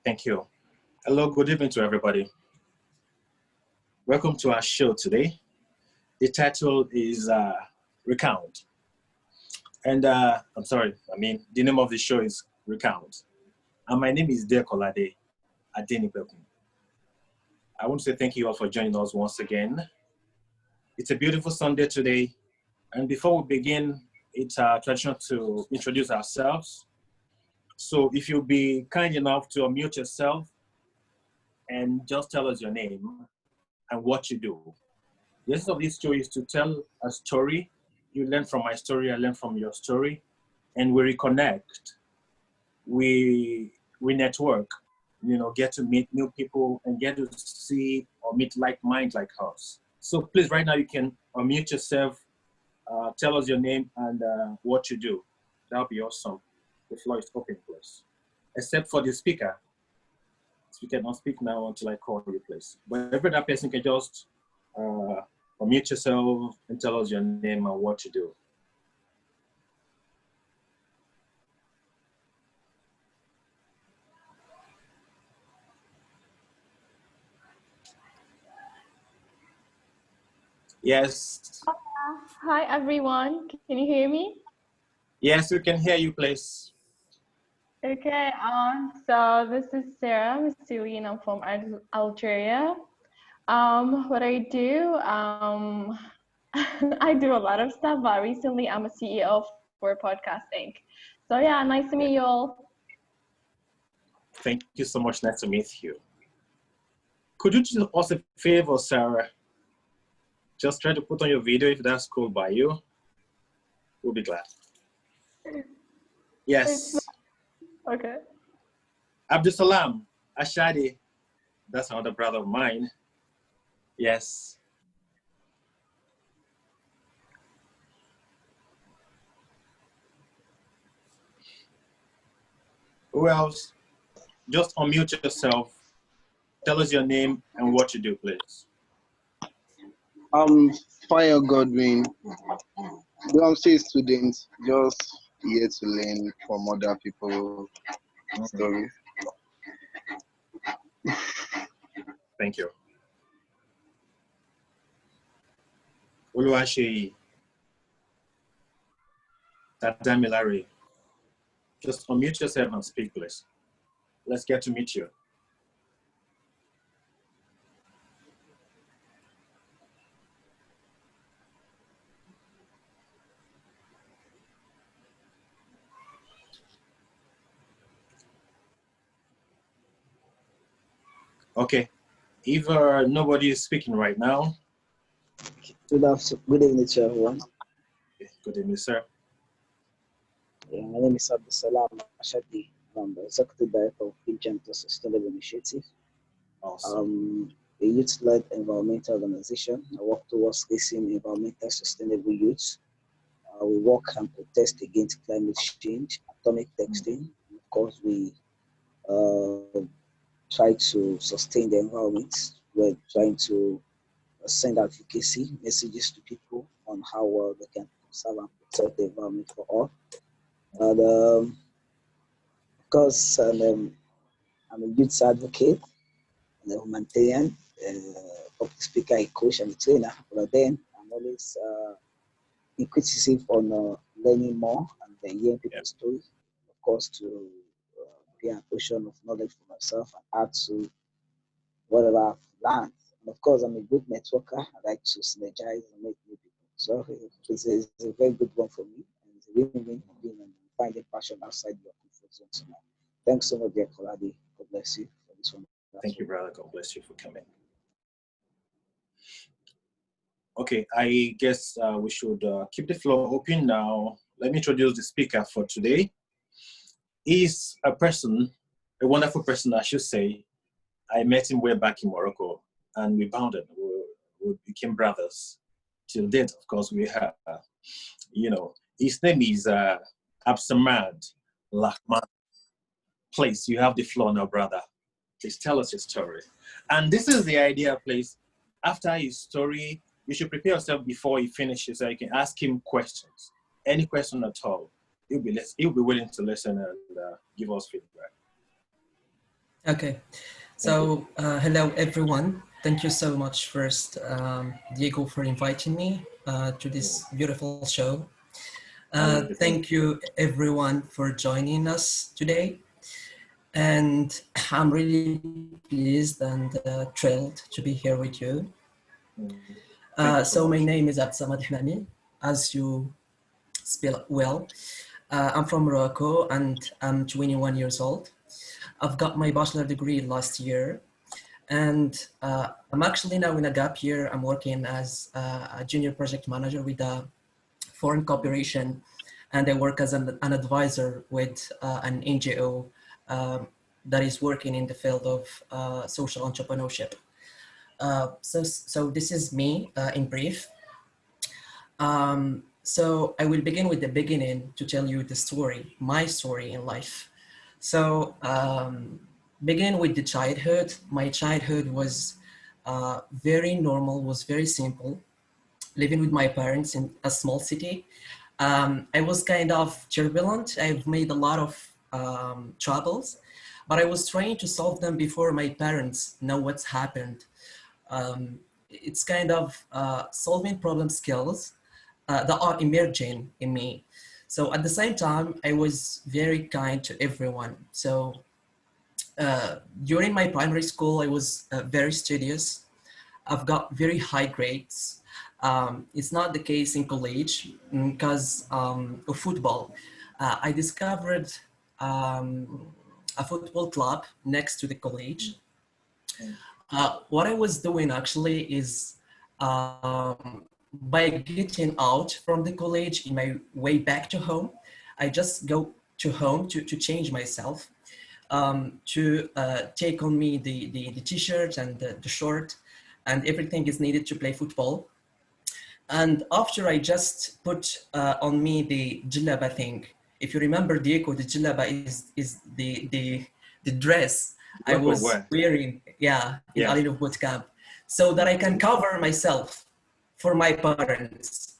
Thank you. Hello, good evening to everybody. Welcome to our show today. The title is Recount. And the name of the show is Recount. And my name is Dekolade Adenipekun. I want to say thank you all for joining us once again. It's a beautiful Sunday today. And before we begin, it's our tradition to introduce ourselves. So if you'll be kind enough to unmute yourself and just tell us your name and what you do. The essence of this show is to tell a story. You learn from my story, I learn from your story, and we reconnect. We network, get to meet new people and get to see or meet like minds like us. So please, right now you can unmute yourself, tell us your name and what you do. That'll be awesome. The floor is open, please. Except for the speaker. Speaker don't speak now until I call you, please. But every other person can just unmute yourself and tell us your name and what you do. Yes. Hi, everyone. Can you hear me? Yes, we can hear you, please. Okay, so this is Sarah Massoulian. I'm from Algeria. What I do, I do a lot of stuff, but recently I'm a CEO for Podcast Inc. So yeah, nice to meet you all. Thank you so much. Nice to meet you. Could you do us a favor, Sarah? Just try to put on your video if that's cool by you. We'll be glad. Yes. Okay. Abdessamd Lahmami, that's another brother of mine. Yes. Who else? Just unmute yourself. Tell us your name and what you do, please. Fire Godwin. I'm still a student, just here to learn from other people's stories. Thank you. Oluwaseyi Tadamilare. Just unmute yourself and speak, please. Let's get to meet you. Okay. If nobody is speaking right now. Good evening to everyone. Good evening, sir. My name is Abdessamd Lahmami. I'm the Executive Director of Agenda Sustainable Initiative. Awesome. A youth-led environmental organization. I work towards raising environmental sustainable youth. We work and protest against climate change, atomic testing. Of course, we try to sustain the environment. We're trying to send advocacy messages to people on how well they can conserve and protect the environment for all. And of course, I'm a youth advocate, and a humanitarian, public speaker, a coach, and a trainer. But then I'm always inquisitive on learning more and hearing people's stories. Of course, to be a portion of knowledge for myself and add to whatever I've learned. And of course, I'm a good networker. I like to synergize and make new people. So it's a very good one for me. And it's a win-win for me and finding passion outside your comfort zone. So thanks so much, dear Koladi. God bless you for this one. Thank you, brother. God bless you for coming. Okay, I guess we should keep the floor open now. Let me introduce the speaker for today. He's a person, a wonderful person, I should say. I met him way back in Morocco, and we bonded. We became brothers. Till date, of course, we have, his name is Abdessamd Lahmami. Please, you have the floor now, brother. Please tell us your story. And this is the idea, please. After his story, you should prepare yourself before he finishes so you can ask him questions. Any question at all. He'll be willing to listen and give us feedback. Okay. So, hello everyone. Thank you so much first, Diego, for inviting me to this beautiful show. Thank you everyone for joining us today. And I'm really pleased and thrilled to be here with you. Thank you so So my much. name is Abdessamd Lahmami, as you spell well. I'm from Morocco and I'm 21 years old. I've got my bachelor degree last year, and I'm actually now in a gap year. I'm working as a junior project manager with a foreign corporation, and I work as an advisor with an NGO that is working in the field of social entrepreneurship. So this is me in brief. So I will begin with the beginning to tell you the story, my story in life. So begin with the childhood. My childhood was very normal, was very simple. Living with my parents in a small city. I was kind of turbulent. I've made a lot of troubles, but I was trying to solve them before my parents know what's happened. It's kind of solving problem skills that are emerging in me. So at the same time, I was very kind to everyone. So during my primary school, I was very studious. I've got very high grades. It's not the case in college because of football. I discovered a football club next to the college. What I was doing actually is by getting out from the college in my way back to home, I just go to home to change myself, to take on me the t-shirt and the short and everything is needed to play football. And after I just put on me the jillaba thing, if you remember, Diego, the jillaba is the dress I was wearing, yeah, in Alilov boot camp, so that I can cover myself for my parents.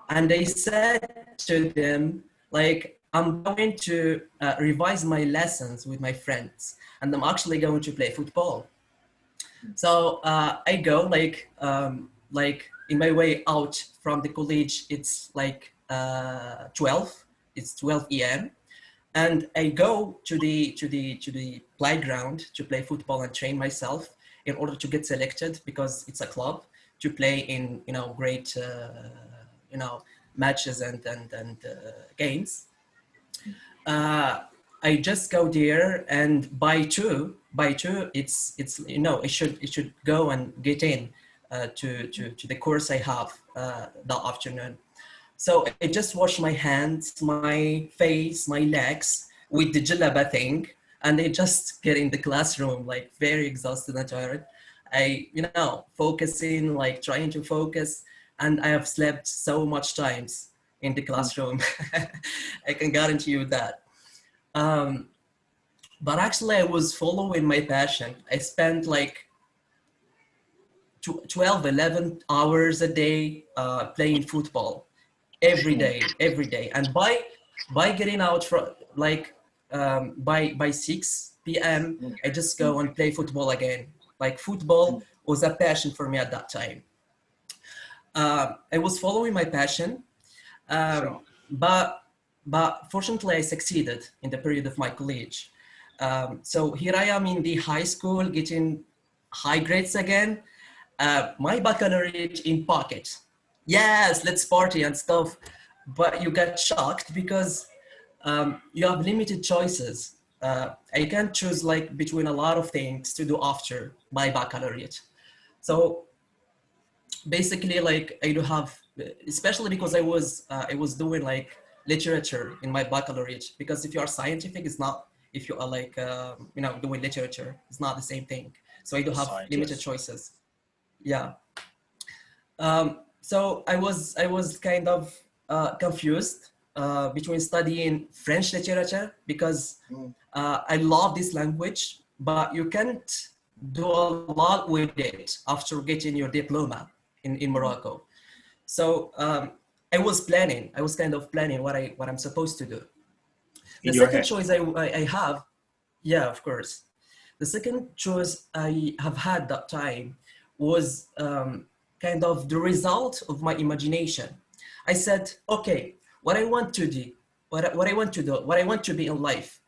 And I said to them, like, I'm going to revise my lessons with my friends, and I'm actually going to play football. So I go like in my way out from the college. It's like 12. It's 12 a.m. and I go to the playground to play football and train myself in order to get selected, because it's a club, to play in great matches and games. I just go there, and by two, it's it should go and get in to the course I have that afternoon. So I just wash my hands, my face, my legs with the jalaba thing, and I just get in the classroom like very exhausted and tired. I focusing, like trying to focus, and I have slept so much times in the classroom. I can guarantee you that. But actually, I was following my passion. I spent like 12, 11 hours a day playing football every day. And by getting out from like by 6 p.m., I just go and play football again. Like football was a passion for me at that time. I was following my passion, but fortunately I succeeded in the period of my college. So here I am in the high school getting high grades again. My baccalaureate in pocket. Yes, let's party and stuff. But you get shocked because you have limited choices. I can choose like between a lot of things to do after my baccalaureate. So basically, like I do have, especially because I was doing like literature in my baccalaureate. Because if you are scientific, it's not. If you are like doing literature, it's not the same thing. So I do have limited choices. Yeah. So I was kind of confused between studying French literature, because I love this language, but you can't do a lot with it after getting your diploma in Morocco. So I was kind of planning what I'm supposed to do. The second choice I have, yeah, of course. The second choice I have had that time was kind of the result of my imagination. I said, okay, what I want to do, what I want to do, what I want to be in life,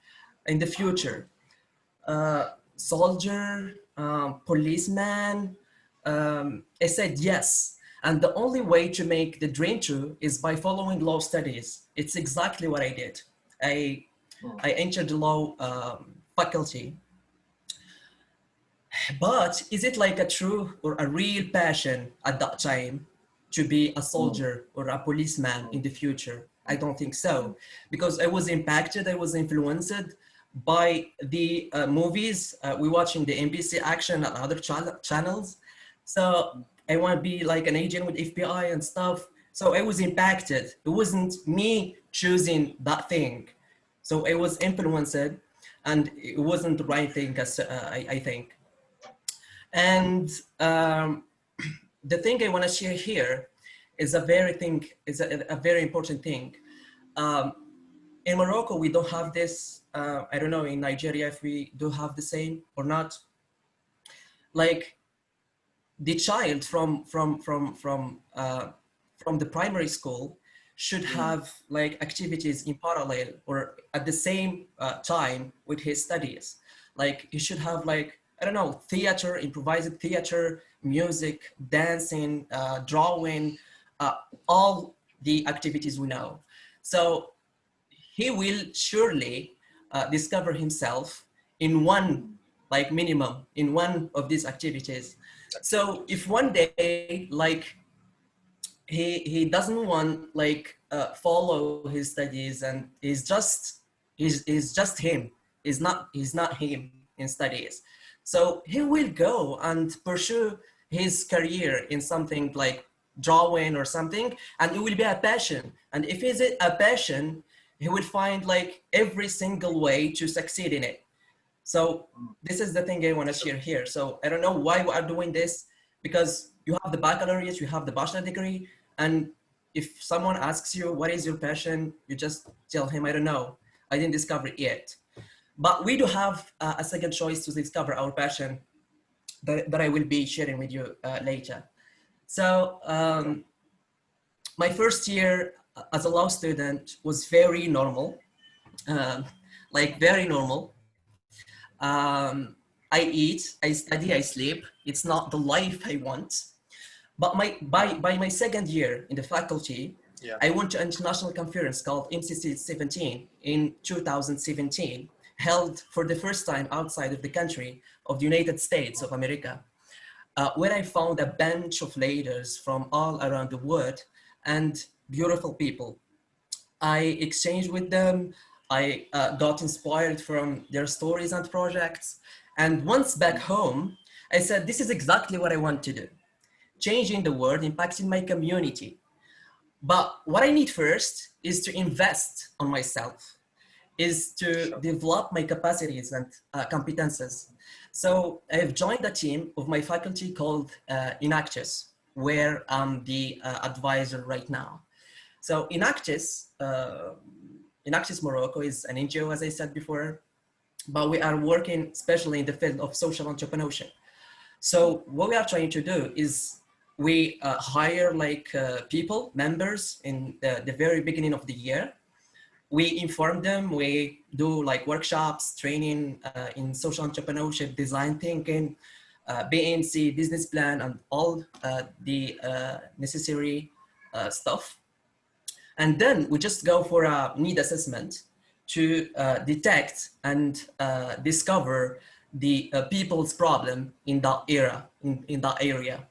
in the future, soldier, policeman. I said yes. And the only way to make the dream true is by following law studies. It's exactly what I did. I entered the law faculty. But is it like a true or a real passion at that time to be a soldier or a policeman in the future? I don't think so, because I was impacted, I was influenced by the movies. We're watching the NBC Action and other channels. So I want to be like an agent with FBI and stuff. So I was impacted. It wasn't me choosing that thing. So I was influenced, and it wasn't the right thing, as I think. And the thing I want to share here is a very important thing. In Morocco, we don't have this. I don't know in Nigeria if we do have the same or not. Like the child from the primary school should have like activities in parallel or at the same time with his studies. Like he should have like, I don't know, theater, improvised theater, music, dancing, drawing, all the activities we know. So he will surely discover himself in one, like minimum, in one of these activities. So if one day, like he doesn't want like follow his studies and he's just him, he's not him in studies. So he will go and pursue his career in something like drawing or something, and it will be a passion. And if it's a passion, he will find like every single way to succeed in it. So this is the thing I want to share here. So I don't know why we are doing this, because you have the baccalaureate, you have the bachelor degree, and if someone asks you, what is your passion? You just tell him, I don't know, I didn't discover it yet. But we do have a second choice to discover our passion that I will be sharing with you later. So my first year as a law student was very normal, like very normal. I eat, I study, I sleep. It's not the life I want. But by my second year in the faculty, I went to an international conference called MCC 17 in 2017, held for the first time outside of the country of the United States of America, where I found a bunch of leaders from all around the world and beautiful people. I exchanged with them. I got inspired from their stories and projects. And once back home, I said, this is exactly what I want to do. Changing the world, impacting my community. But what I need first is to invest on myself, is to develop my capacities and competences. So I've joined a team of my faculty called Inactus, where I'm the advisor right now. So Inactus Morocco is an NGO, as I said before, but we are working especially in the field of social entrepreneurship. So what we are trying to do is we hire like people, members in the very beginning of the year. We inform them, we do like workshops, training in social entrepreneurship, design thinking, BMC, business plan, and all the necessary stuff. And then we just go for a need assessment to detect and discover the people's problem in that era, in that area.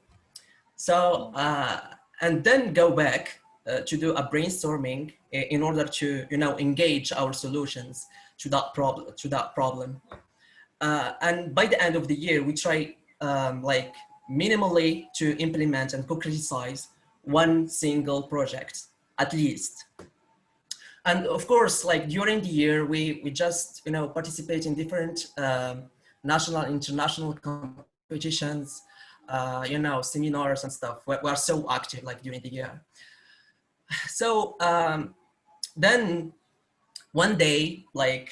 So, and then go back to do a brainstorming in order to, engage our solutions to that problem. And by the end of the year, we try like minimally to implement and concretize one single project, at least. And of course, like during the year, we just, participate in different national, international competitions, seminars and stuff. We are so active like during the year. So then one day, like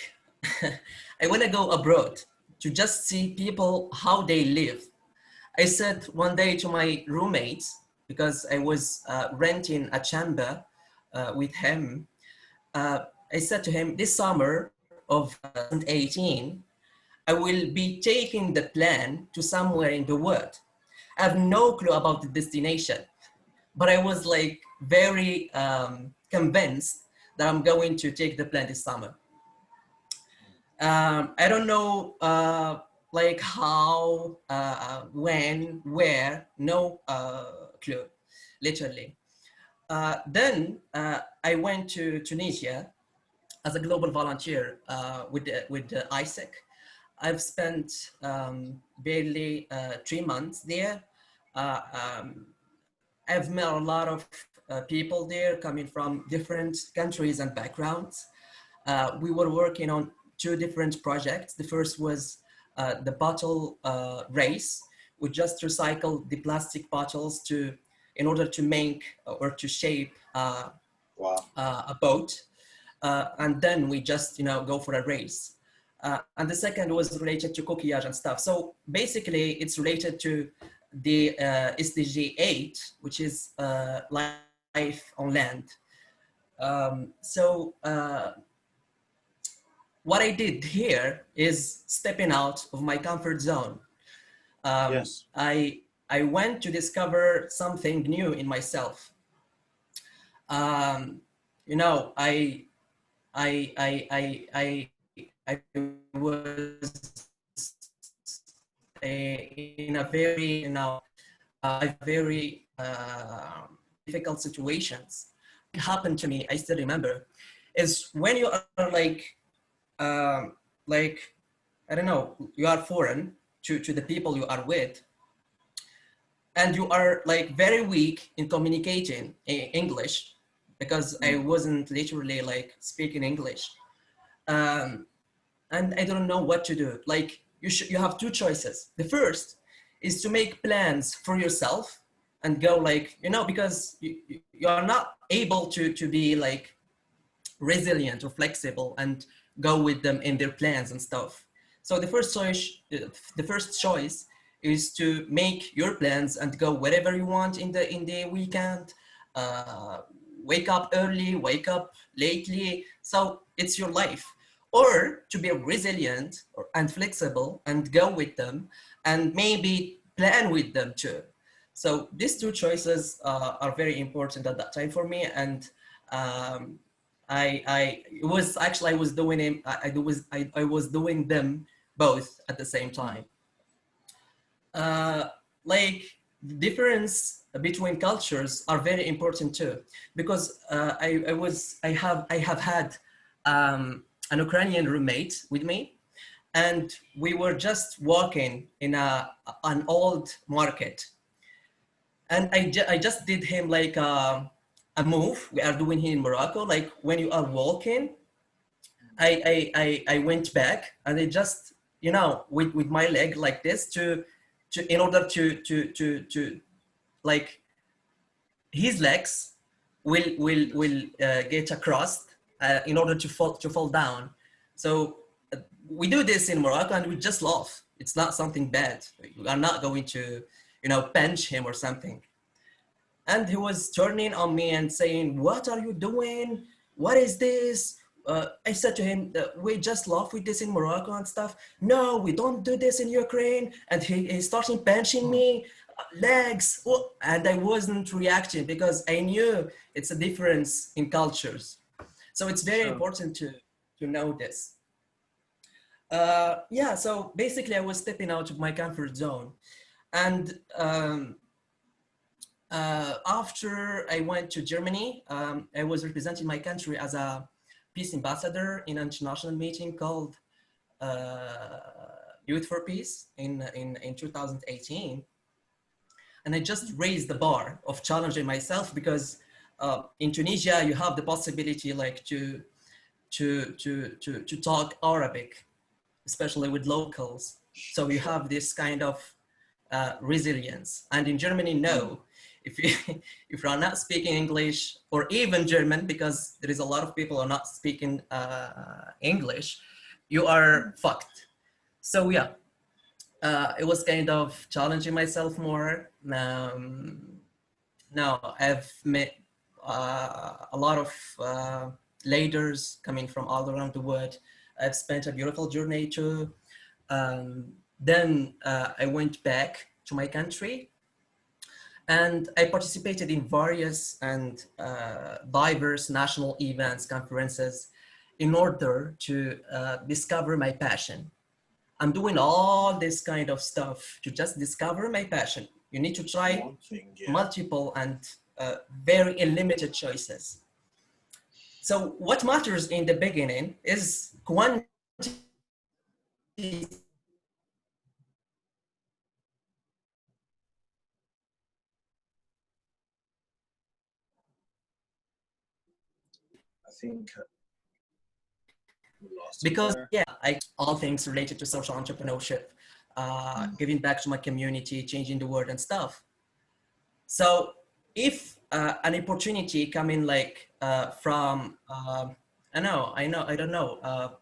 I want to go abroad to just see people, how they live. I said one day to my roommates, because I was renting a chamber with him, I said to him, this summer of 2018, I will be taking the plan to somewhere in the world. I have no clue about the destination, but I was like very convinced that I'm going to take the plan this summer. I don't know like how, when, where, no clue, literally. Then I went to Tunisia as a global volunteer with ISEC. I've spent barely 3 months there. I've met a lot of people there coming from different countries and backgrounds. We were working on 2 different projects. The first was the bottle race. We just recycled the plastic bottles in order to make or to shape a boat. And then we just, go for a race. And the second was related to coquillage and stuff. So basically it's related to the SDG 8, which is life on land. What I did here is stepping out of my comfort zone. Yes. I went to discover something new in myself. I was in a very, difficult situations. It happened to me, I still remember, is when you are like, I don't know, you are foreign to the people you are with, and you are like very weak in communicating in English, because I wasn't literally like speaking English. And I don't know what to do. Like you have 2 choices. The first is to make plans for yourself and go like, because you are not able to be like resilient or flexible and go with them in their plans and stuff. So the first choice is to make your plans and go wherever you want in the weekend. Wake up early, wake up lately. So it's your life. Or to be resilient and flexible and go with them and maybe plan with them too. So these 2 choices are very important at that time for me. And I was doing them both at the same time. Like the difference between cultures are very important too, because I have had an Ukrainian roommate with me, and we were just walking in an old market, and I just did him like a move we are doing here in Morocco. Like when you are walking, I went back and I just, with my leg like this in order to like his legs will get across in order to fall down. So we do this in Morocco and we just laugh. It's not something bad. We are not going to, pinch him or something. And he was turning on me and saying, "What are you doing? What is this?" I said to him, "We just laugh with this in Morocco and stuff." "No, we don't do this in Ukraine." And he started pinching me, legs. And I wasn't reacting because I knew it's a difference in cultures. So it's very important to know this. So basically I was stepping out of my comfort zone. And after I went to Germany, I was representing my country as a peace ambassador in an international meeting called Youth for Peace in 2018. And I just raised the bar of challenging myself because in Tunisia, you have the possibility like to talk Arabic, especially with locals. So you have this kind of resilience. And in Germany, no. If you are not speaking English or even German, because there is a lot of people who are not speaking English, you are fucked. So yeah, it was kind of challenging myself more. Now I've met a lot of leaders coming from all around the world. I've spent a beautiful journey too. Then I went back to my country, and I participated in various and diverse national events, conferences, in order to discover my passion. I'm doing all this kind of stuff to just discover my passion. You need to try One thing, yeah. multiple and very unlimited choices. So what matters in the beginning is quantity. I think we lost you Because there. yeah, I all things related to social entrepreneurship, giving back to my community, changing the world and stuff. So if an opportunity coming like from I don't know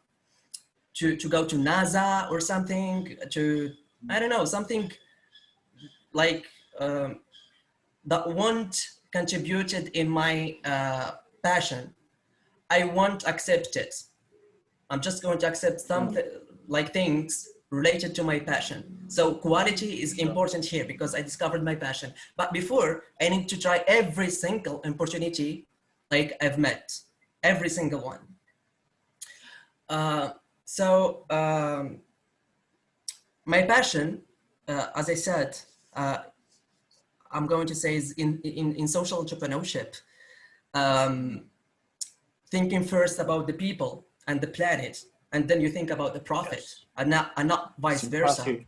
to go to NASA or something, to I don't know, something like that won't contributed in my passion, I won't accept it. I'm just going to accept something like things related to my passion. So quality is important here because I discovered my passion. But before, I need to try every single opportunity like I've met, every single one. So my passion, as I said, I'm going to say is in social entrepreneurship, thinking first about the people and the planet, and then you think about the profit, Yes. and not vice versa. Sympathy.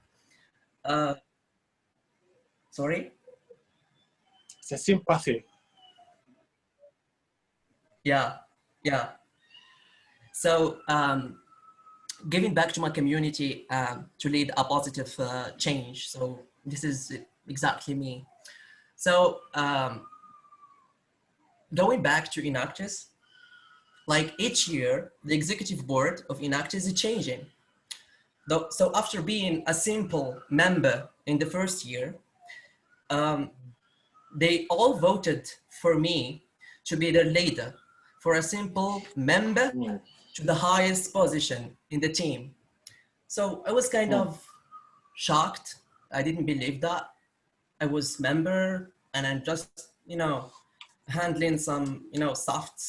Sorry? It's a sympathy. Yeah, yeah. So giving back to my community to lead a positive change. So this is exactly me. So going back to Enactus, like each year, the executive board of Enactus is changing. So after being a simple member in the first year, they all voted for me to be their leader, for a simple member to the highest position in the team. So I was kind of shocked. I didn't believe that. I was member and I'm just, handling some, soft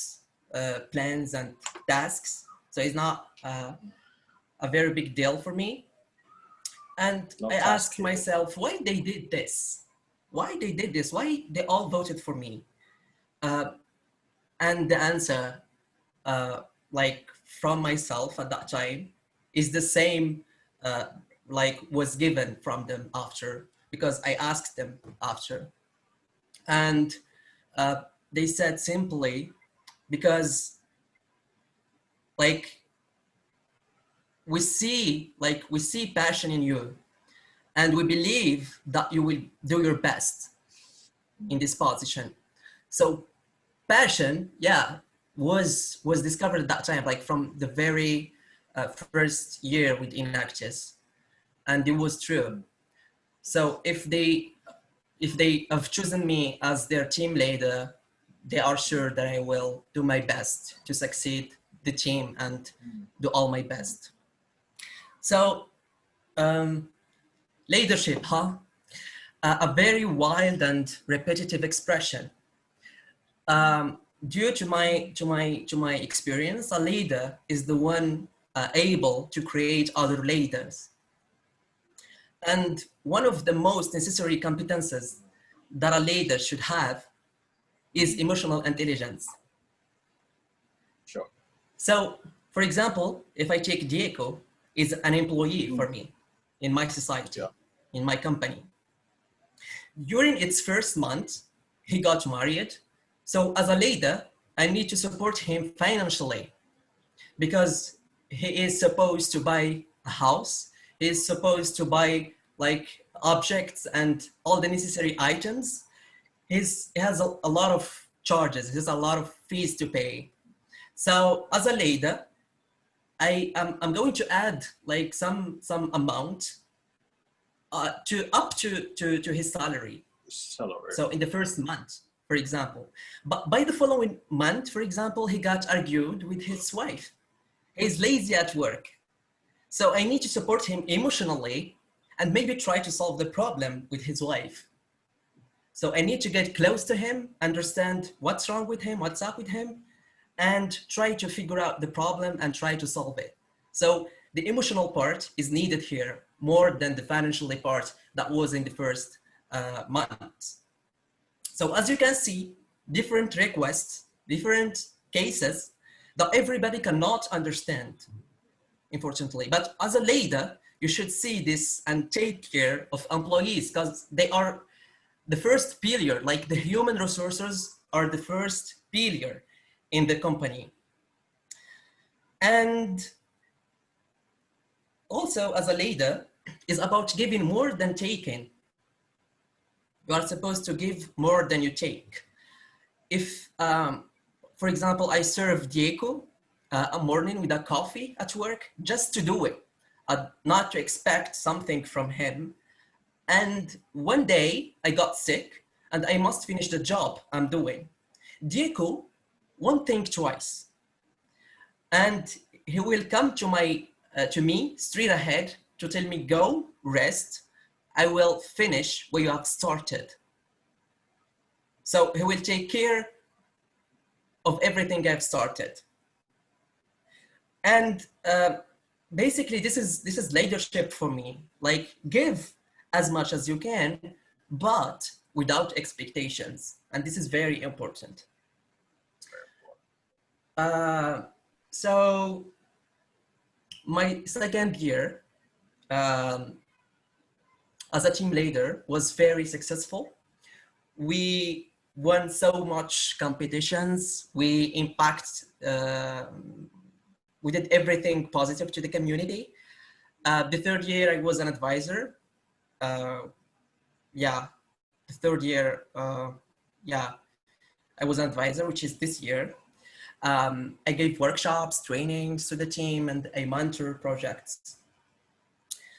plans and tasks. So it's not a very big deal for me. And Not I asked tasking. myself why they did this. Why they did this? Why they all voted for me? And the answer, like from myself at that time, is the same, like was given from them after, because I asked them after. And they said simply, because like we see passion in you, and we believe that you will do your best in this position. So passion, yeah, was discovered at that time, like from the very first year with Enactus, and it was true. So if they have chosen me as their team leader, they are sure that I will do my best to succeed the team and do all my best. So leadership, huh? A very wild and repetitive expression. Due to my experience, a leader is the one able to create other leaders. And one of the most necessary competences that a leader should have is emotional intelligence. Sure. So, for example, if I take Diego, is an employee for me in my society, in my company. During its first month, he got married. So as a leader, I need to support him financially because he is supposed to buy a house. He is supposed to buy like objects and all the necessary items. He has a lot of charges. He has a lot of fees to pay. So as a leader, I'm going to add like some amount to up to his salary. So in the first month, for example, but by the following month, for example, he got argued with his wife. He's lazy at work. So I need to support him emotionally and maybe try to solve the problem with his wife. So I need to get close to him, understand what's wrong with him, what's up with him, and try to figure out the problem and try to solve it. So the emotional part is needed here more than the financial part that was in the first months. So as you can see, different requests, different cases that everybody cannot understand, unfortunately. But as a leader, you should see this and take care of employees because they are the first pillar, like the human resources are the first pillar in the company. And also as a leader is about giving more than taking. You are supposed to give more than you take. If, for example, I serve Diego a morning with a coffee at work, just to do it, not to expect something from him. And one day I got sick and I must finish the job I'm doing. Diego won't think twice. And he will come to me straight ahead to tell me, go rest. I will finish what you have started. So he will take care of everything I've started. And basically this is leadership for me. Like, give as much as you can, but without expectations. And this is very important. So my second year as a team leader was very successful. We won so much competitions. We we did everything positive to the community. The third year I was an advisor. The third year, I was an advisor, which is this year. I gave workshops, trainings to the team, and I mentor projects.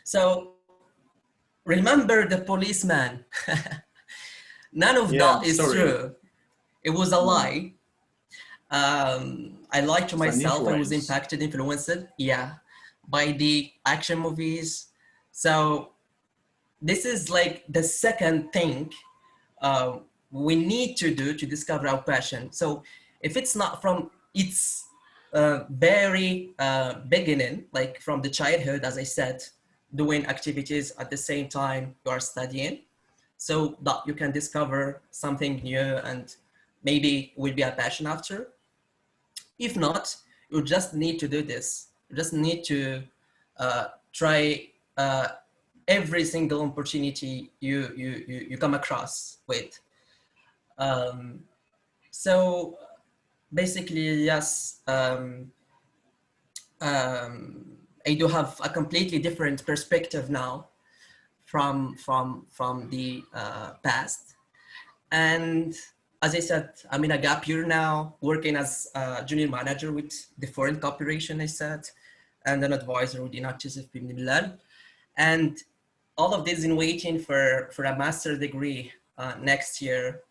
So remember the policeman. None of that is true. It was a lie. I lied to myself. I was influenced, by the action movies. So this is like the second thing we need to do to discover our passion. So if it's not from its very beginning, like from the childhood, as I said, doing activities at the same time you are studying, so that you can discover something new and maybe will be a passion after. If not, you just need to do this. You just need to try every single opportunity you come across with. So basically, yes, I do have a completely different perspective now from the past. And as I said, I'm in a gap year now, working as a junior manager with the foreign corporation, I said, and an advisor with Inactive Bilal. And all of this in waiting for a master's degree next year.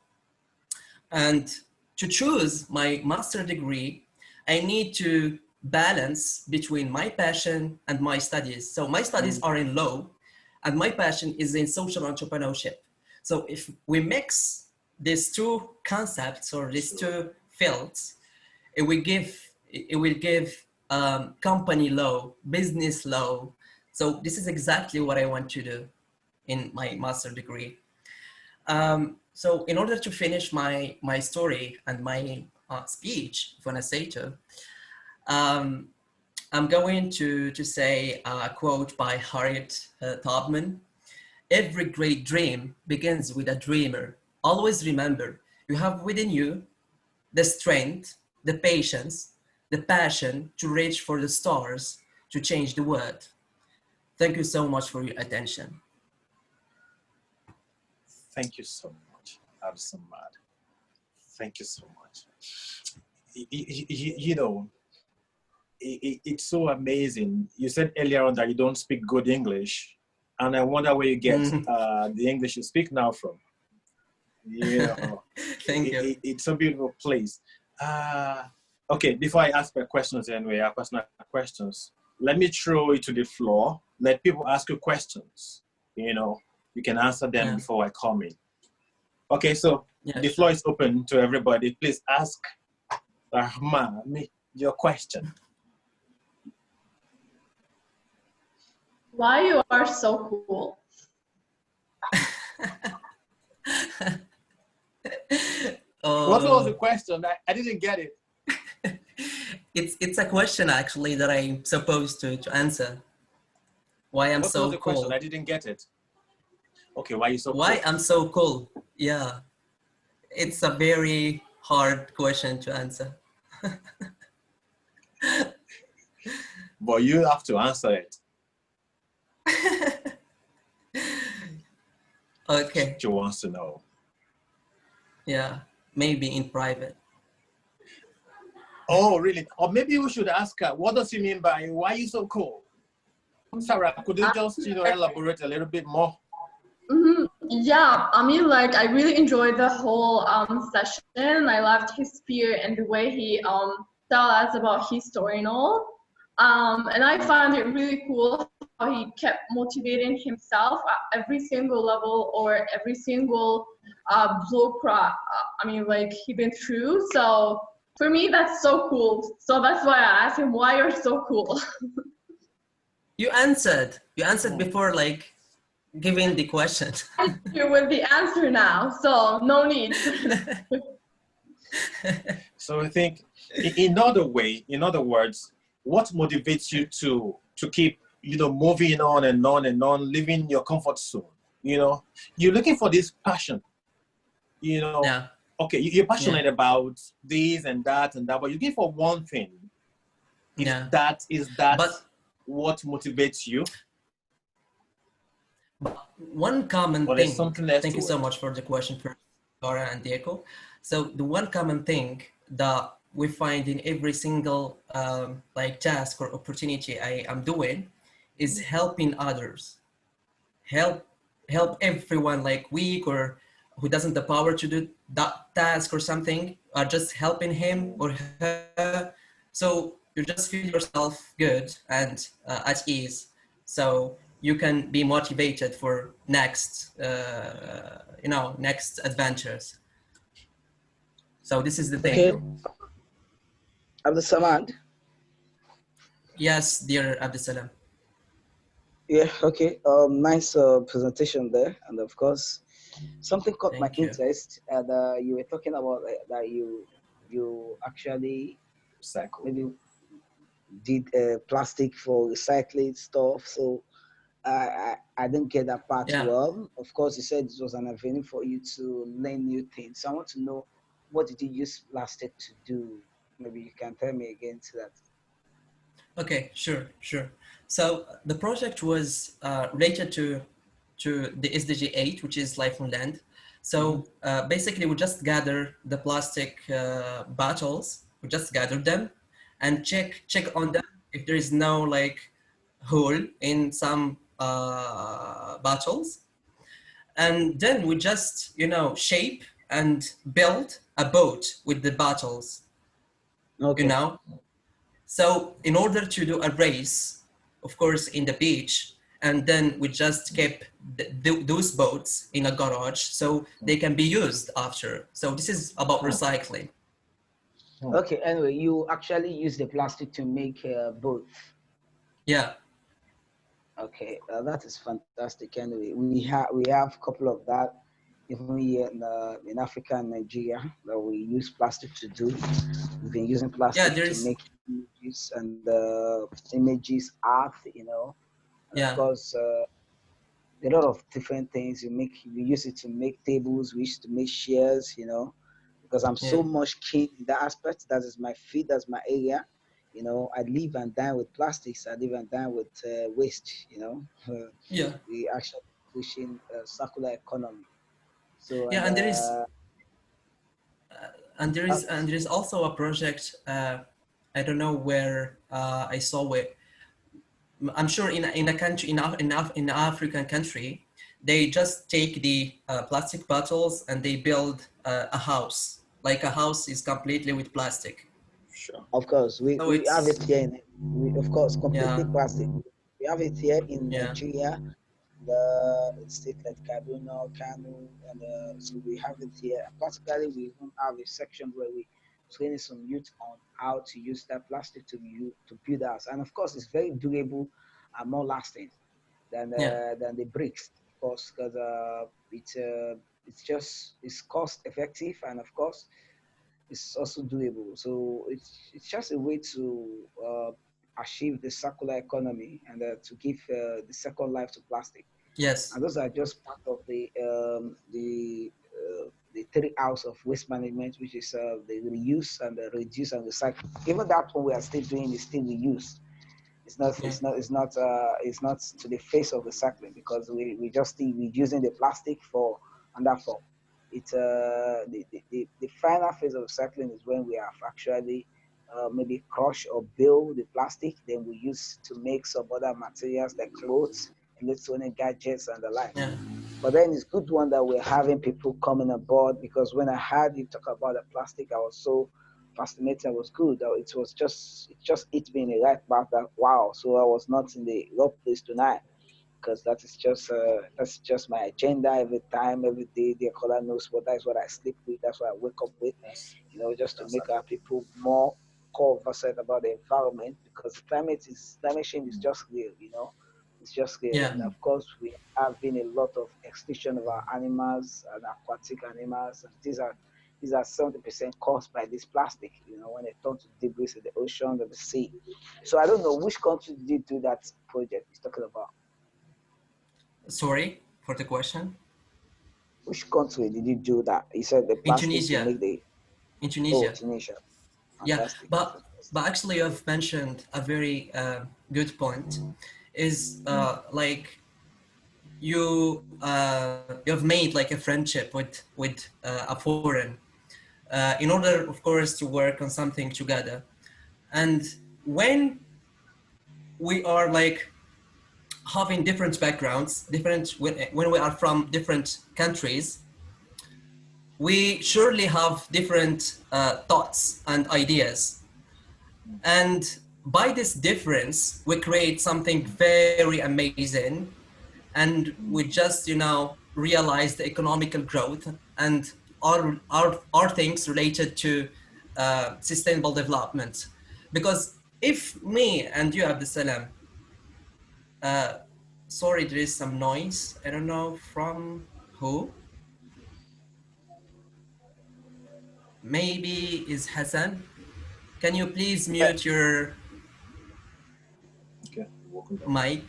And to choose my master's degree, I need to balance between my passion and my studies. So my studies are in law and my passion is in social entrepreneurship. So if we mix these two concepts or these two fields, it will give company law, business law. So this is exactly what I want to do in my master's degree. So in order to finish my story and my speech, if I want to say to, I'm going to say a quote by Harriet Tubman. Every great dream begins with a dreamer. Always remember, you have within you the strength, the patience, the passion to reach for the stars, to change the world. Thank you so much for your attention. Thank you so much, Abdessamd. Thank you so much. You know, it's so amazing. You said earlier on that you don't speak good English, and I wonder where you get the English you speak now from. You know, Thank you. it's a beautiful place. Okay, before I ask my questions anyway, our personal questions, let me throw it to the floor. Let people ask you questions. You know, you can answer them Yeah. before I come in. Okay, so Yeah, the floor is open to everybody. Please ask Lahmami your question. Why you are so cool? What was the question? I didn't get it. It's a question actually that I'm supposed to answer. Why I'm What so was the question? cool? I didn't get it. Okay, why are you so Why cool? I'm so cool? Yeah, it's a very hard question to answer. But you have to answer it. Okay. She wants to know. Yeah, maybe in private. Oh, really? Or maybe we should ask her, what does she mean by why are you so cool? Sarah, could you just, elaborate a little bit more? Yeah, I mean, like, I really enjoyed the whole session. I loved his spirit and the way he tell us about his story and all. And I found it really cool how he kept motivating himself at every single level or every single like he been through. So for me, that's so cool. So that's why I asked him, why you're so cool? You answered. You answered before, like, giving the question. Here with the answer now, so no need. So I think, in other words, what motivates you to keep, moving on and on and on, living your comfort zone? You're looking for this passion. Yeah. Okay, you're passionate about this and that, but you're looking for one thing. Is that But what motivates you? But one common Or there's thing, something else thank to you so it? much for the question for Dora and Diego. So the one common thing that we find in every single like task or opportunity I am doing is helping others. Help everyone like weak or who doesn't the power to do that task or something, or just helping him or her. So you just feel yourself good and at ease. So you can be motivated for next, next adventures. So this is the thing. Okay, Abdessamd. Yes, dear Abdessamd. Yeah, okay. Nice presentation there, and of course, something caught my Thank you. interest. And you were talking about that you actually Cycle. maybe did plastic for recycling stuff. So I didn't get that part Yeah. well. Of course, you said it was an avenue for you to learn new things. So I want to know, what did you use plastic to do? Maybe you can tell me again to that. Okay, sure. So the project was related to the SDG 8, which is Life on Land. So basically, we just gather the plastic bottles. We just gather them and check on them if there is no like hole in some bottles, and then we just shape and build a boat with the bottles. Okay. So in order to do a race, of course, in the beach, and then we just kept those boats in a garage so they can be used after. So this is about recycling. Okay, anyway, you actually use the plastic to make both. Yeah. Okay, that is fantastic. Anyway, we have a couple of that even here in Africa and Nigeria that we use plastic to do. We've been using plastic to make images and images art, and of course a lot of different things. We use it to make tables. We used to make chairs, because I'm so much keen in that aspect. That is my field. That's my area. I live and die with plastics. I live and die with waste. We actually pushing circular economy. So and there is also a project I don't know where I saw it. I'm sure in a country in African country, they just take the plastic bottles and they build a house. Like a house is completely with plastic. Sure. Of course, So we have it it's here of course, completely yeah, plastic. We have it here in yeah, Nigeria, the state like Kaduna, Kano, and so we have it here. Particularly, we even have a section where we train some youth on how to use that plastic to build house. And of course, it's very durable and more lasting yeah, than the bricks, of course, because it's cost effective, and of course it's also doable. So it's just a way to achieve the circular economy and to give the second life to plastic. yes, And those are just part of the three hours of waste management, which is the reuse and the reduce and recycle. Even that one we are still doing is still reuse. It's not yeah, it's not to the face of recycling, because we just still reusing the plastic for and that form. It's the final phase of recycling is when we have actually maybe crush or build the plastic, then we use to make some other materials like clothes, electronic gadgets, and the like. yeah, But then it's good one that we're having people coming aboard, because when I heard you talk about the plastic, I was so fascinated. It was good. It just hit me in the right part that wow. So I was not in the wrong place tonight, because that's just my agenda every time, every day. The caller knows what that's what I sleep with. That's what I wake up with. That's Just to that's make our people more conversant about the environment, because climate change is just real. It's just real, yeah, and of course we have been a lot of extinction of our animals and aquatic animals, and these are 70% caused by this plastic. When they turn to debris in the ocean or the sea. So I don't know which country did you do that project he's talking about. sorry for the question. Which country did you do that? He said the In plastic to Tunisia, make the in oh Tunisia. Tunisia. Yeah, Fantastic. but actually, you've mentioned a very good point. Is like you've made like a friendship with a foreign in order, of course, to work on something together. And when we are like having different backgrounds, when we are from different countries, we surely have different thoughts and ideas. And by this difference, we create something very amazing. And we just, realize the economical growth and our things related to sustainable development. Because if me and you, Abdessamd, uh, sorry, there is some noise. I don't know from who. Maybe is Hassan. Can you please Yeah, mute your okay. Welcome back. mic?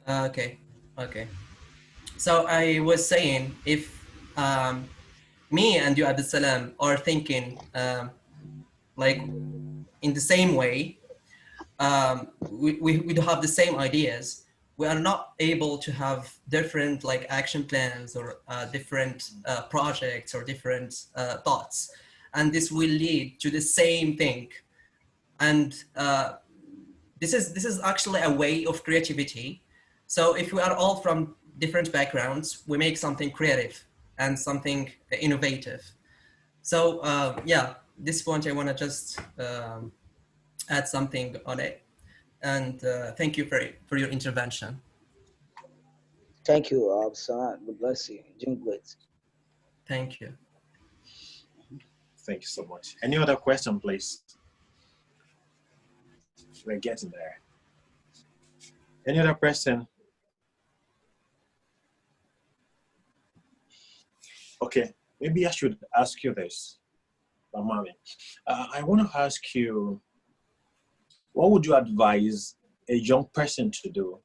Okay, okay. So I was saying, if me and you, Abdessamd, are thinking like in the same way, we do have the same ideas. We are not able to have different like action plans or different projects or different thoughts, and this will lead to the same thing. And this is actually a way of creativity. So if we are all from different backgrounds, we make something creative and something innovative. So yeah, this point I want to just add something on it. And thank you for your intervention. thank you, Abdulsalam. God bless you. Doing great. Thank you. Thank you so much. Any other question, please? We're getting there. Any other question? Okay, maybe I should ask you this, Lahmami. I want to ask you, what would you advise a young person to do?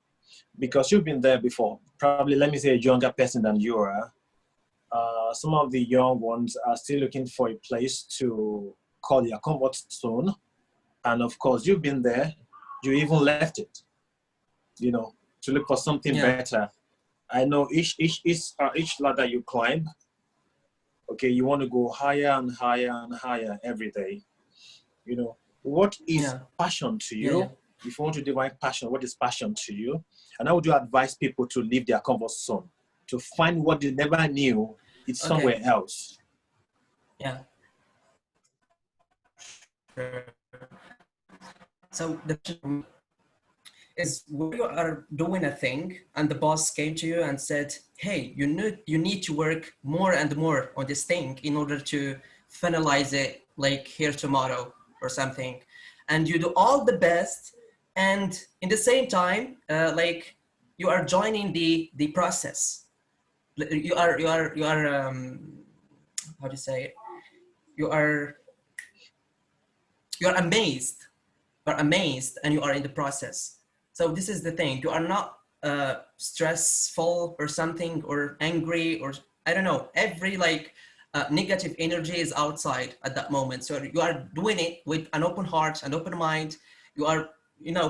Because you've been there before, probably, let me say, a younger person than you are. Some of the young ones are still looking for a place to call their comfort zone. And of course, you've been there, you even left it, to look for something Yeah, better. I know each ladder you climb, Okay, you want to go higher and higher and higher every day. You know, what is Yeah. passion to Yeah, you? yeah. If you want to define passion, what is passion to you? And how would you advise people to leave their comfort zone, to find what they never knew it's somewhere Okay. else? Yeah. Sure. So the passion is when you are doing a thing and the boss came to you and said, hey, you need to work more and more on this thing in order to finalize it like here tomorrow or something. And you do all the best, and in the same time, like you are joining the process. You are how do you say it? You are you're amazed. You're amazed and you are in the process. So this is the thing. You are not stressful or something or angry or I don't know. Every like negative energy is outside at that moment. So you are doing it with an open heart, an open mind. You are,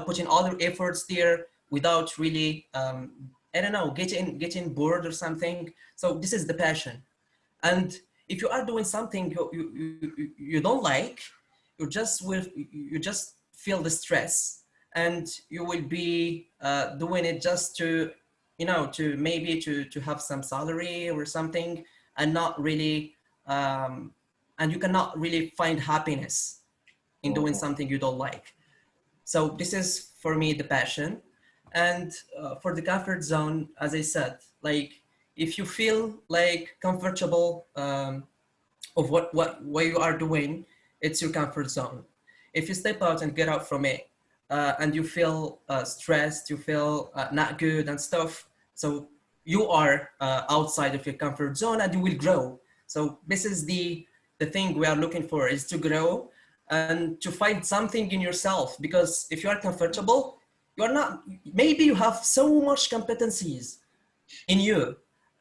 putting all your efforts there without really, I don't know, getting bored or something. So this is the passion. And if you are doing something you don't like, you just feel the stress, and you will be doing it just to to maybe to have some salary or something, and not really and you cannot really find happiness in doing Mhm. something you don't like. So this is for me the passion. And for the comfort zone, as I said, like if you feel like comfortable of what you are doing, it's your comfort zone. If you step out and get out from it, and you feel stressed, you feel not good and stuff, so you are outside of your comfort zone and you will grow. So this is the thing we are looking for, is to grow and to find something in yourself. Because if you are comfortable, you are not, maybe you have so much competencies in you,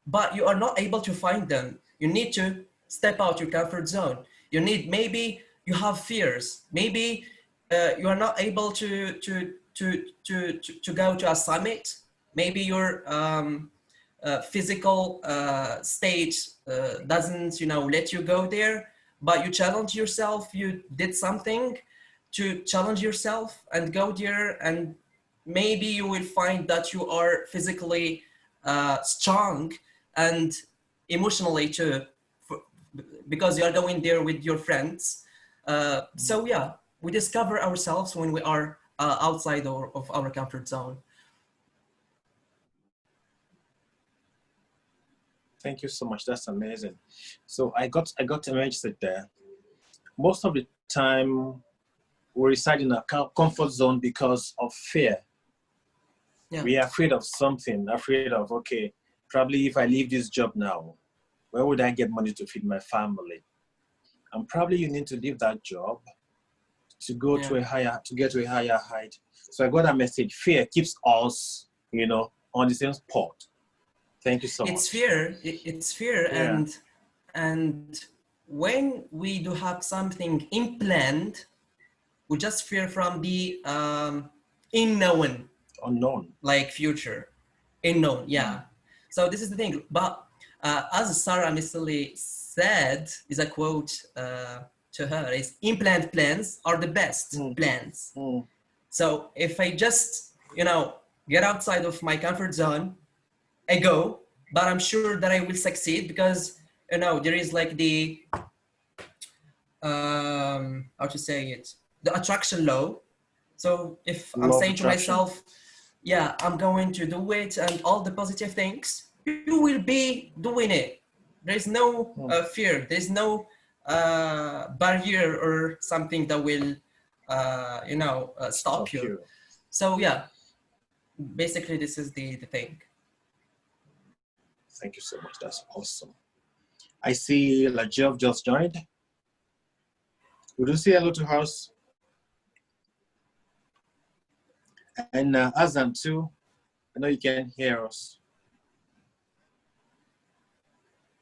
but you are not able to find them. You need to step out your comfort zone. You need, maybe you have fears. Maybe you are not able to go to a summit. Maybe your physical state doesn't, let you go there. But you challenge yourself. You did something to challenge yourself and go there, and maybe you will find that you are physically strong and emotionally too, for, because you are going there with your friends. So yeah, we discover ourselves when we are outside of our comfort zone. Thank you so much. That's amazing. So I got a message there. Most of the time, we reside in a comfort zone because of fear. Yeah, We are afraid of something. Afraid of, okay, probably if I leave this job now, where would I get money to feed my family? And probably you need to leave that job to go yeah. to get to a higher height. So I got a message. Fear keeps us, on the same spot. Thank you so It's much. fear. It's fear, Yeah. and when we do have something implant, we just fear from the unknown, Unknown. like future. Unknown, Mm. yeah. So this is the thing. But as Sarah Missily said, is a quote to her, is implant plans are the best Mm. plans. Mm. So if I just, get outside of my comfort zone, I go, but I'm sure that I will succeed because, there is like the, how to say it, the attraction law. So if I'm Law of saying to attraction. myself, yeah, I'm going to do it and all the positive things, you will be doing it. There's no Mm. fear. There's no barrier or something that will, stop Stop you. you. So yeah, basically this is the thing. Thank you so much. That's awesome. I see Lajev just joined. Would you say hello to us? And Azam too. I know you can hear us.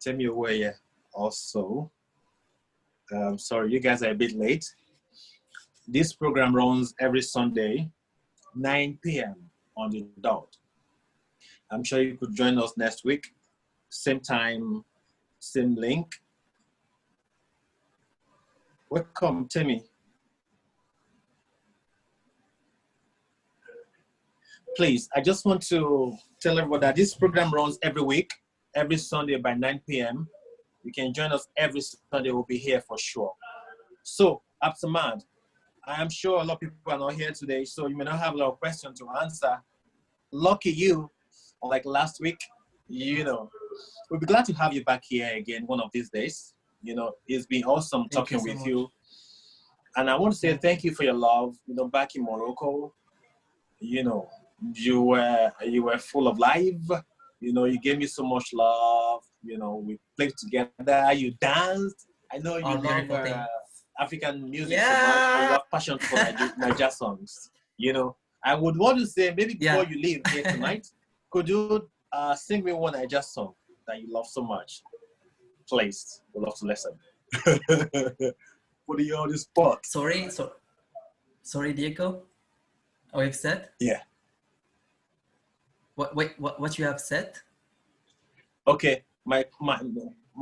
Tell me where you also. Sorry, you guys are a bit late. This program runs every Sunday, 9 p.m. on the dot. I'm sure you could join us next week. Same time, same link. Welcome, Timmy. Please, I just want to tell everyone that this program runs every week, every Sunday by 9 p.m. You can join us every Sunday. We'll be here for sure. So, Abdessamd, I am sure a lot of people are not here today, so you may not have a lot of questions to answer. Lucky you, like last week, we'll be glad to have you back here again one of these days. It's been awesome talking with you. And I want to say thank you for your love. Back in Morocco, you were full of life. You gave me so much love. We played together. You danced. I know you love African music so much. You have passion for Niger songs. I would want to say maybe before you leave here tonight, could you sing me one Niger song that you love so much? Please, we'd love to listen. Put you on the spot. Sorry, Diego. What you've said? Yeah. What you have said? Okay, my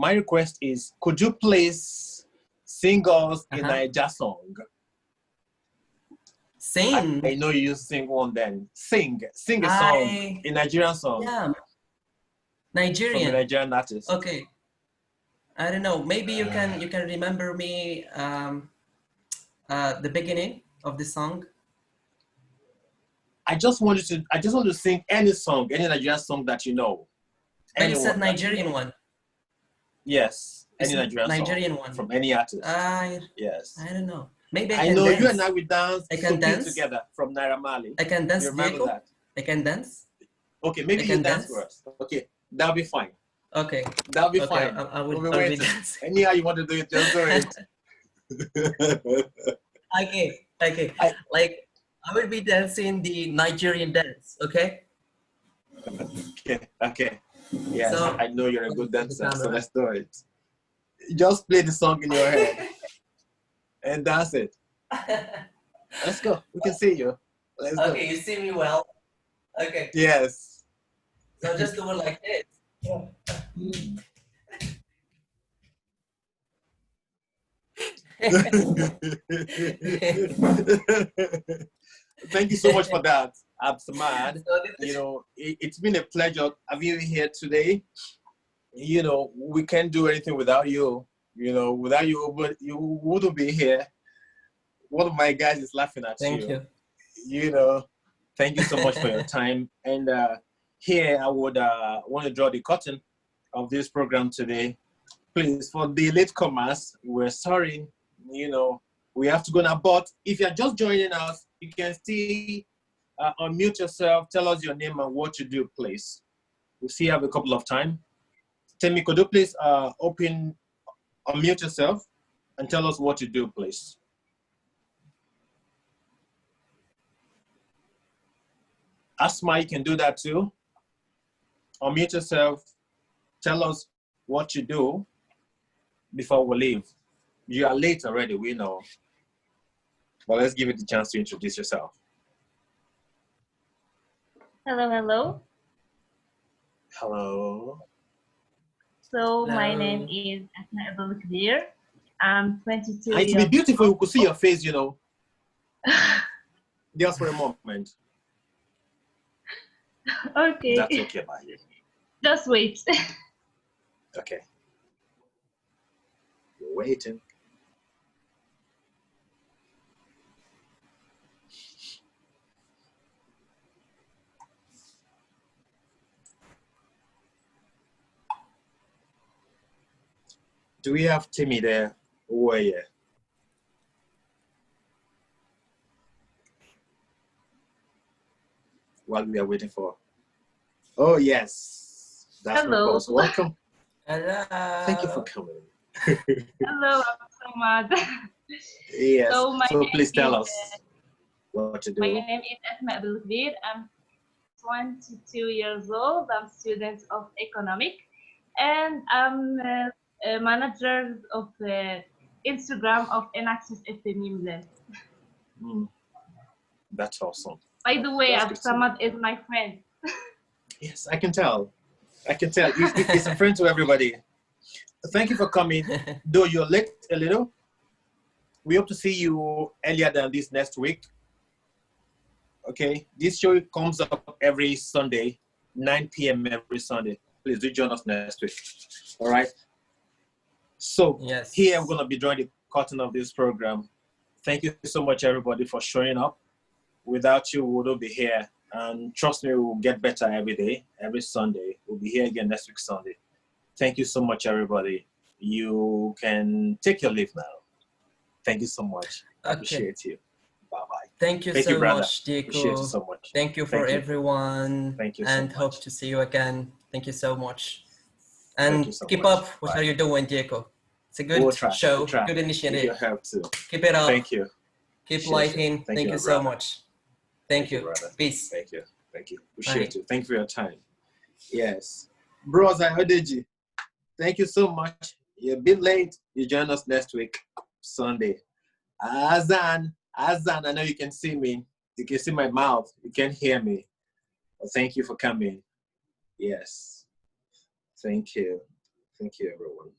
request is, could you please sing us a Niger song? Sing? I know you sing one then. Sing a song, a Nigerian song. Yeah. Nigerian. From the Nigerian artist. Okay. I don't know. Maybe you can remember me the beginning of the song. I just want to sing any song, any Nigerian song that you know. But you said Nigerian one. Yes, any Nigerian one from any artist. Yes. I don't know. Maybe I know dance. You and I will dance. I can dance together from Naira Marley. I can dance. You remember that? I can dance. Okay, maybe you dance first. Okay, that'll be fine. Okay, that'll be fine. I will be dancing. Anyhow you want to do it, just do it. Okay. I will be dancing the Nigerian dance. Okay. Okay. Yes, so, I know you're a good dancer, so let's do it. Just play the song in your head and dance it. Let's go. We can see you. Let's go. You see me well. Okay. Yes. So just do it like this. Thank you so much for that, Abdessamd. It's been a pleasure having you here today. We can't do anything without you. Without you, but you wouldn't be here. One of my guys is laughing at you. Thank you. Thank you so much for your time. And here I would want to draw the curtain of this program today. Please, for the latecomers, we're sorry. We have to go now. But if you're just joining us, you can still unmute yourself. Tell us your name and what you do, please. We still have a couple of time. Temi, could you please unmute yourself and tell us what you do, please? Asma, you can do that too. Unmute yourself. Tell us what you do before we leave. You are late already, we know. But let's give it the chance to introduce yourself. Hello. Hello. So my name is Abdessamd Lahmami. I'm 22 years old. To be beautiful, you could see your face, Just for a moment. Okay. That's okay, by you. Just wait. Okay. You're waiting. Do we have Timmy there? Oh, yeah. While we are waiting for. Oh, yes. That's hello. Welcome. Hello. Thank you for coming. Hello, Abdessamd. Yes. So please tell us what to do. My name is Abdessamd Lahmami. I'm 22 years old. I'm a student of economic, and I'm a manager of Instagram of Enaxis FMIMLE. That's awesome. By the way, Abdessamd is my friend. Yes, I can tell. He's a friend to everybody. Thank you for coming. Though you're late a little, we hope to see you earlier than this next week. Okay, this show comes up every Sunday, 9 p.m. every Sunday. Please do join us next week. All right. So Yes. here I'm going to be drawing the curtain of this program. Thank you so much, everybody, for showing up. Without you, we wouldn't be here. And trust me, we'll get better every day, every Sunday. We'll be here again next week, Sunday. Thank you so much, everybody. You can take your leave now. Thank you so much. I appreciate you. Bye-bye. Thank you Thank so you, brother. much, Diego. Appreciate you so much. Thank you for everyone. Thank you so and much. Hope to see you again. Thank you so much. And you so keep much. up what are you doing, Diego. It's a good We'll try. show, We'll try. good initiative. You have to. Keep it up. Thank you. Keep Appreciate lighting. Thank Thank you, you so brother. much. Thank you. Brother. Peace. Thank you. Thank you. Appreciate Bye. you. Thank you for your time. Yes. Bros, I heard you. Thank you so much. You're a bit late. You join us next week, Sunday. Azan, I know you can see me. You can see my mouth. You can hear me. Well, thank you for coming. Yes. Thank you. Thank you, everyone.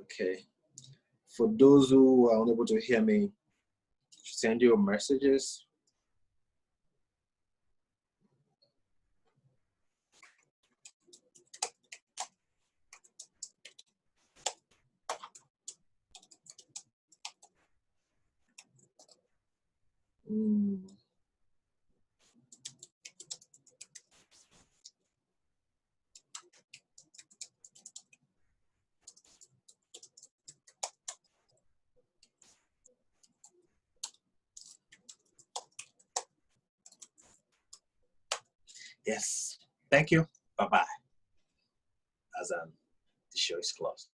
Okay. For those who are unable to hear me, send you messages. Yes. Thank you. Bye-bye. As the show is closed.